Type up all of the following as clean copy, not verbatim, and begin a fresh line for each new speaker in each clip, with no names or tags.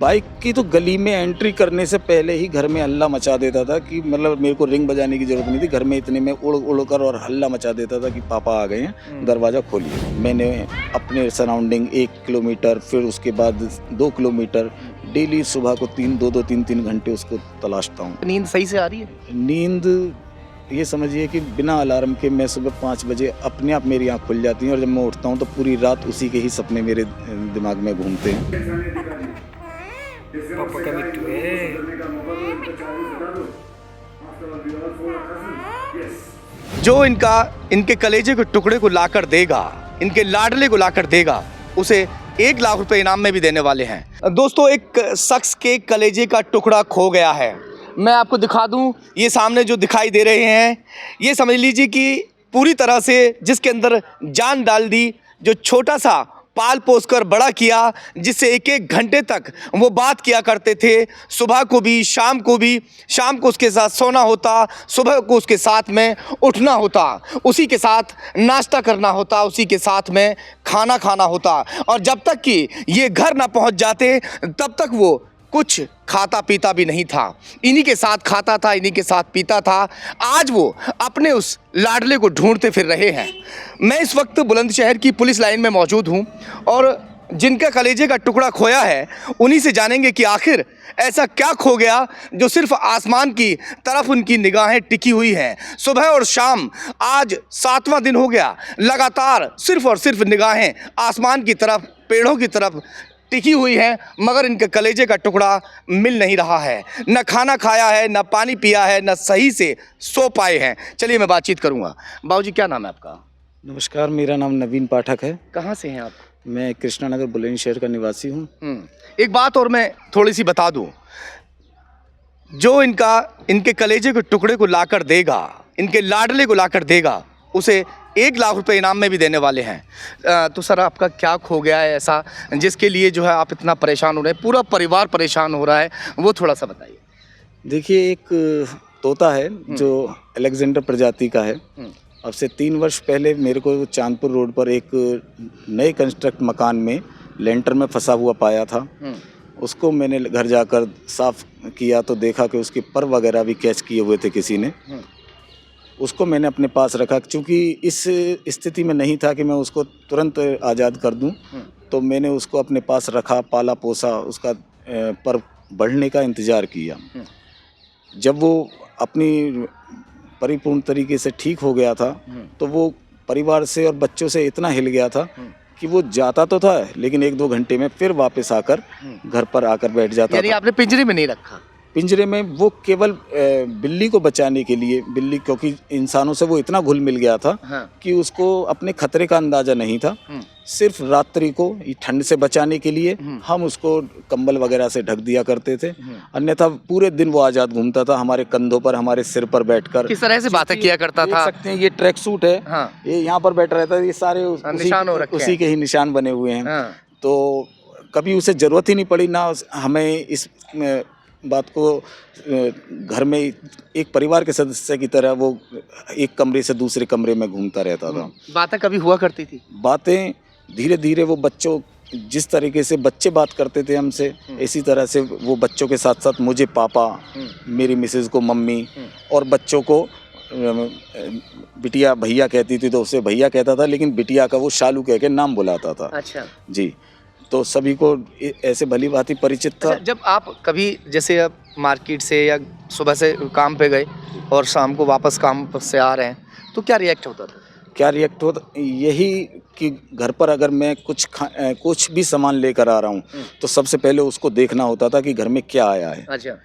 Bike की तो गली में एंट्री करने से पहले ही घर में हल्ला मचा देता था कि मतलब मेरे को रिंग बजाने की जरूरत नहीं थी। घर में इतने में उड़ उड़ कर और हल्ला मचा देता था कि पापा आ गए हैं, दरवाज़ा खोलिए। मैंने अपने सराउंडिंग 1 किलोमीटर, फिर उसके बाद 2 किलोमीटर डेली सुबह को 3 घंटे उसको तलाशता हूँ।
नींद सही से आ रही है?
नींद ये समझिए कि बिना अलार्म के मैं सुबह 5 बजे अपने आप मेरी आँख खुल जाती है और जब मैं उठता हूँ तो पूरी रात उसी के ही सपने मेरे दिमाग में घूमते हैं।
पापा का बिट्टू है। जो इनके कलेजे के टुकड़े को लाकर देगा, इनके लाडले को लाकर देगा, उसे 1 लाख रुपए इनाम में भी देने वाले हैं। दोस्तों, एक शख्स के कलेजे का टुकड़ा खो गया है। मैं आपको दिखा दूं, ये सामने जो दिखाई दे रहे हैं, ये समझ लीजिए कि पूरी तरह से जिसके अंदर जान डाल दी, जो छोटा सा पाल पोस कर बड़ा किया, जिससे 1-1 घंटे तक वो बात किया करते थे, सुबह को भी शाम को भी। शाम को उसके साथ सोना होता, सुबह को उसके साथ में उठना होता, उसी के साथ नाश्ता करना होता, उसी के साथ में खाना खाना होता। और जब तक कि ये घर ना पहुंच जाते तब तक वो कुछ खाता पीता भी नहीं था। इन्हीं के साथ खाता था, इन्हीं के साथ पीता था। आज वो अपने उस लाडले को ढूंढते फिर रहे हैं। मैं इस वक्त बुलंदशहर की पुलिस लाइन में मौजूद हूं और जिनका कलेजे का टुकड़ा खोया है उन्हीं से जानेंगे कि आखिर ऐसा क्या खो गया जो सिर्फ आसमान की तरफ उनकी निगाहें टिकी हुई हैं। सुबह और शाम आज 7वां दिन हो गया, लगातार सिर्फ और सिर्फ निगाहें आसमान की तरफ, पेड़ों की तरफ टिकी हुई है, मगर इनके कलेजे का टुकड़ा मिल नहीं रहा है। न खाना खाया है, न पानी पिया है, न सही से सो पाए हैं। चलिए मैं बातचीत करूंगा। बाबूजी, क्या नाम है आपका?
नमस्कार, मेरा नाम नवीन पाठक है।
कहाँ से हैं आप?
मैं कृष्णानगर बुलंदशहर का निवासी हूँ।
एक बात और मैं थोड़ी सी बता दूं, जो इनके कलेजे के टुकड़े को लाकर देगा, इनके लाडले को लाकर देगा, उसे 1 लाख रुपए इनाम में भी देने वाले हैं। तो सर, आपका क्या खो गया है ऐसा जिसके लिए जो है आप इतना परेशान हो रहे हैं, पूरा परिवार परेशान हो रहा है, वो थोड़ा सा बताइए।
देखिए, एक तोता है जो अलेक्जेंडर प्रजाति का है। अब से 3 वर्ष पहले मेरे को चांदपुर रोड पर एक नए कंस्ट्रक्ट मकान में लेंटर में फंसा हुआ पाया था। उसको मैंने घर जाकर साफ किया तो देखा कि उसके पर वगैरह भी कैच किए हुए थे किसी ने। उसको मैंने अपने पास रखा, क्योंकि इस स्थिति में नहीं था कि मैं उसको तुरंत आज़ाद कर दूं। तो मैंने उसको अपने पास रखा, पाला पोसा, उसका पर बढ़ने का इंतज़ार किया। जब वो अपनी परिपूर्ण तरीके से ठीक हो गया था तो वो परिवार से और बच्चों से इतना हिल गया था कि वो जाता तो था लेकिन 1-2 घंटे में फिर वापस आकर घर पर आकर बैठ जाता था।
यानी आपने पिंजरे में नहीं रखा?
पिंजरे में वो केवल बिल्ली को बचाने के लिए, बिल्ली क्योंकि इंसानों से वो इतना घुल मिल गया था कि उसको अपने खतरे का अंदाजा नहीं था। सिर्फ रात्रि को ठंड से बचाने के लिए हम उसको कंबल वगैरह से ढक दिया करते थे, अन्यथा पूरे दिन वो आज़ाद घूमता था हमारे कंधों पर, हमारे सिर पर बैठकर।
किस तरह से बातें किया करता था?
देख सकते हैं, ये ट्रैक सूट है, ये यहाँ पर बैठा रहता है, ये सारे उसी के ही निशान बने हुए हैं। तो कभी उसे ज़रूरत ही नहीं पड़ी ना हमें इस बात को। घर में एक परिवार के सदस्य की तरह वो एक कमरे से दूसरे कमरे में घूमता रहता था।
बातें कभी हुआ करती थी?
बातें धीरे धीरे वो बच्चों, जिस तरीके से बच्चे बात करते थे हमसे, इसी तरह से वो बच्चों के साथ साथ मुझे पापा, मेरी मिसेज को मम्मी, और बच्चों को बिटिया भैया कहती थी तो उसे भैया कहता था, लेकिन बिटिया का वो शालू कह के नाम बुलाता था।
अच्छा जी।
तो सभी को ऐसे भली भांति परिचित था।
जब आप कभी जैसे अब मार्केट से या सुबह से काम पे गए और शाम को वापस काम से आ रहे हैं तो क्या रिएक्ट होता था?
क्या रिएक्ट होता? यही कि घर पर अगर मैं कुछ भी सामान लेकर आ रहा हूँ तो सबसे पहले उसको देखना होता था कि घर में क्या आया है।
अच्छा।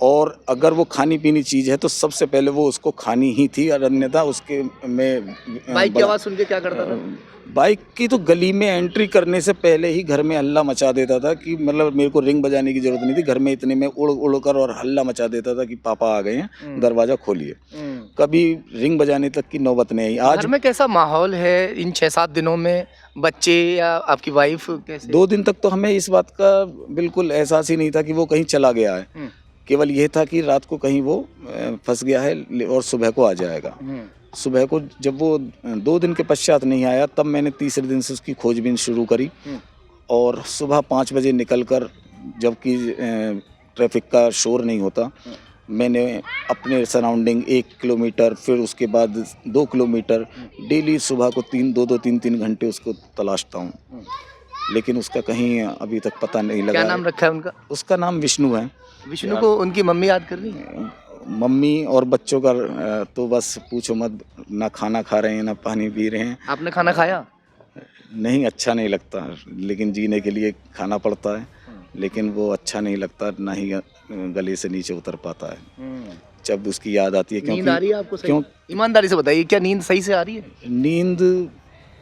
और अगर वो खानी पीनी चीज़ है तो सबसे पहले वो उसको खानी ही थी, और अन्यथा उसके में
बाइक की आवाज़ सुन के क्या करता था?
बाइक की तो गली में एंट्री करने से पहले ही घर में हल्ला मचा देता था कि मतलब मेरे को रिंग बजाने की जरूरत नहीं थी। घर में इतने में उड़ उड़ कर और हल्ला मचा देता था कि पापा आ गए हैं, दरवाज़ा खोलिए। कभी रिंग बजाने तक की नौबत नहीं आई। आज
घर में कैसा माहौल है इन 6-7 दिनों में? बच्चे या आपकी वाइफ कैसे?
2 दिन तक तो हमें इस बात का बिल्कुल एहसास ही नहीं था कि वो कहीं चला गया है। केवल यह था कि रात को कहीं वो फंस गया है और सुबह को आ जाएगा। सुबह को जब वो 2 दिन के पश्चात नहीं आया, तब मैंने तीसरे दिन से उसकी खोजबीन शुरू करी और सुबह 5 बजे निकलकर जबकि ट्रैफिक का शोर नहीं होता, मैंने अपने सराउंडिंग 1 किलोमीटर, फिर उसके बाद 2 किलोमीटर डेली सुबह को 3 घंटे उसको तलाशता हूँ, लेकिन उसका कहीं अभी तक पता नहीं लगा।
क्या नाम रखा है उनका?
उसका नाम विष्णु है।
विष्णु को उनकी मम्मी याद कर रही है?
मम्मी और बच्चों का तो बस पूछो मत, ना खाना खा रहे हैं ना पानी पी रहे हैं।
आपने खाना खाया?
नहीं, अच्छा नहीं लगता, लेकिन जीने के लिए खाना पड़ता है, लेकिन वो अच्छा नहीं लगता, ना ही गले से नीचे उतर पाता है जब उसकी याद आती है।
नींद आ रही है आपको सही?
क्यों?
ईमानदारी से बताइए, क्या नींद सही से आ रही है?
नींद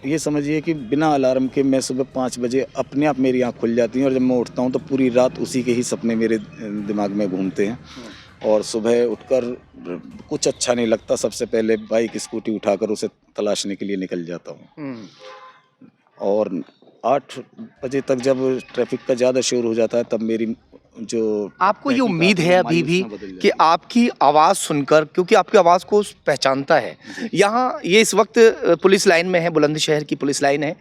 ये समझिए कि बिना अलार्म के मैं सुबह 5 बजे अपने आप मेरी आँख खुल जाती है, और जब मैं उठता हूँ तो पूरी रात उसी के ही सपने मेरे दिमाग में घूमते हैं, और सुबह उठकर कुछ अच्छा नहीं लगता। सबसे पहले बाइक स्कूटी उठाकर उसे तलाशने के लिए निकल जाता हूँ, और 8 बजे तक जब ट्रैफिक का ज़्यादा शोर हो जाता है तब मेरी जो
आपको ये उम्मीद है अभी भी कि आपकी आवाज़ सुनकर, क्योंकि आपकी आवाज़ को पहचानता है, यहाँ ये इस वक्त पुलिस लाइन में है, बुलंदशहर की पुलिस लाइन है,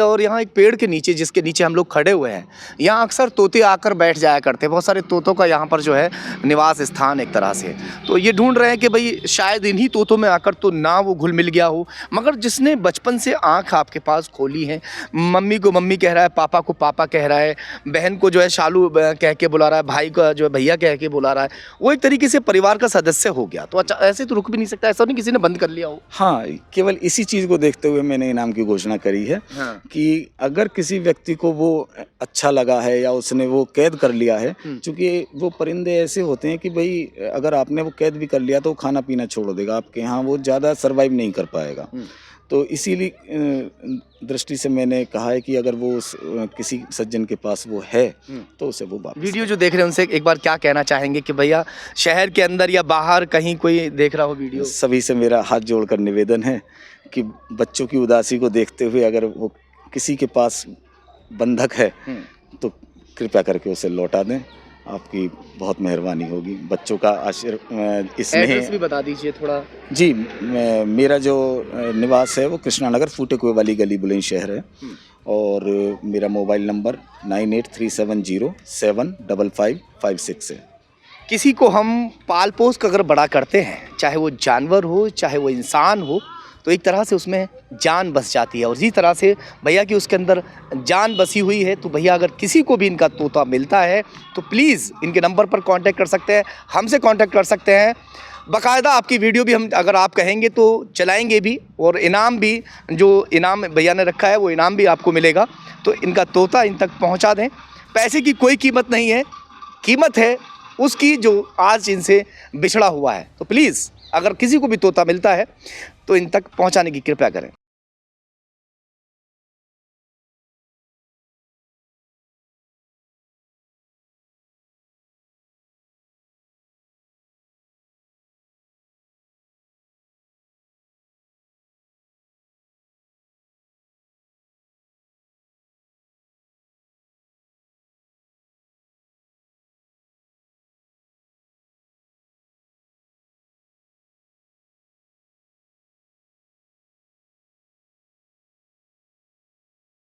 और यहाँ एक पेड़ के नीचे, जिसके नीचे हम लोग खड़े हुए हैं, यहाँ अक्सर तोते आकर बैठ जाया करते हैं। बहुत सारे तोतों का यहाँ पर जो है निवास स्थान एक तरह से, तो ये ढूंढ रहे हैं कि भाई शायद इन्हीं तोतों में आकर तो ना वो घुल मिल गया हो, मगर जिसने बचपन से आँख आपके पास खोली है, मम्मी को मम्मी कह रहा है, पापा को पापा कह रहा है, बहन को जो है शालू कह के बुला रहा है, भाई का जो है भैया कह के बुला रहा है, वो एक तरीके से परिवार का सदस्य हो गया। तो अच्छा, ऐसे तो रुक भी नहीं सकता, ऐसा नहीं किसी ने बंद कर लिया हो?
हाँ, केवल इसी चीज़ को देखते हुए मैंने इनाम की घोषणा करी है।
हाँ।
कि अगर किसी व्यक्ति को वो अच्छा लगा है या उसने वो कैद कर लिया है, क्योंकि वो परिंदे ऐसे होते हैं कि भाई अगर आपने वो कैद भी कर लिया तो खाना पीना छोड़ देगा आपके यहाँ, वो ज़्यादा सर्वाइव नहीं कर पाएगा। तो इसीलिए दृष्टि से मैंने कहा है कि अगर वो किसी सज्जन के पास वो है तो उसे वो वापस।
वीडियो जो देख रहे हैं उनसे एक बार क्या कहना चाहेंगे कि भैया शहर के अंदर या बाहर कहीं कोई देख रहा हो वीडियो?
सभी से मेरा हाथ जोड़कर निवेदन है कि बच्चों की उदासी को देखते हुए अगर वो किसी के पास बंधक है तो कृपया करके उसे लौटा दें, आपकी बहुत मेहरबानी होगी। बच्चों का
एड्रेस भी बता दीजिए थोड़ा।
जी, मेरा जो निवास है वो कृष्णा नगर फूटे कुएं वाली गली बुलंदशहर है, और मेरा मोबाइल नंबर 9837075556 है।
किसी को हम पाल पोस कर अगर बड़ा करते हैं, चाहे वो जानवर हो चाहे वो इंसान हो, तो एक तरह से उसमें जान बस जाती है, और इसी तरह से भैया की उसके अंदर जान बसी हुई है। तो भैया अगर किसी को भी इनका तोता मिलता है तो प्लीज़ इनके नंबर पर कांटेक्ट कर सकते हैं, हमसे कांटेक्ट कर सकते हैं। बाकायदा आपकी वीडियो भी हम अगर आप कहेंगे तो चलाएंगे भी, और इनाम भी, जो इनाम भैया ने रखा है वो इनाम भी आपको मिलेगा। तो इनका तोता इन तक पहुँचा दें। पैसे की कोई कीमत नहीं है, कीमत है उसकी जो आज इनसे बिछड़ा हुआ है। तो प्लीज़ अगर किसी को भी तोता मिलता है तो इन तक पहुंचाने की कृपया करें।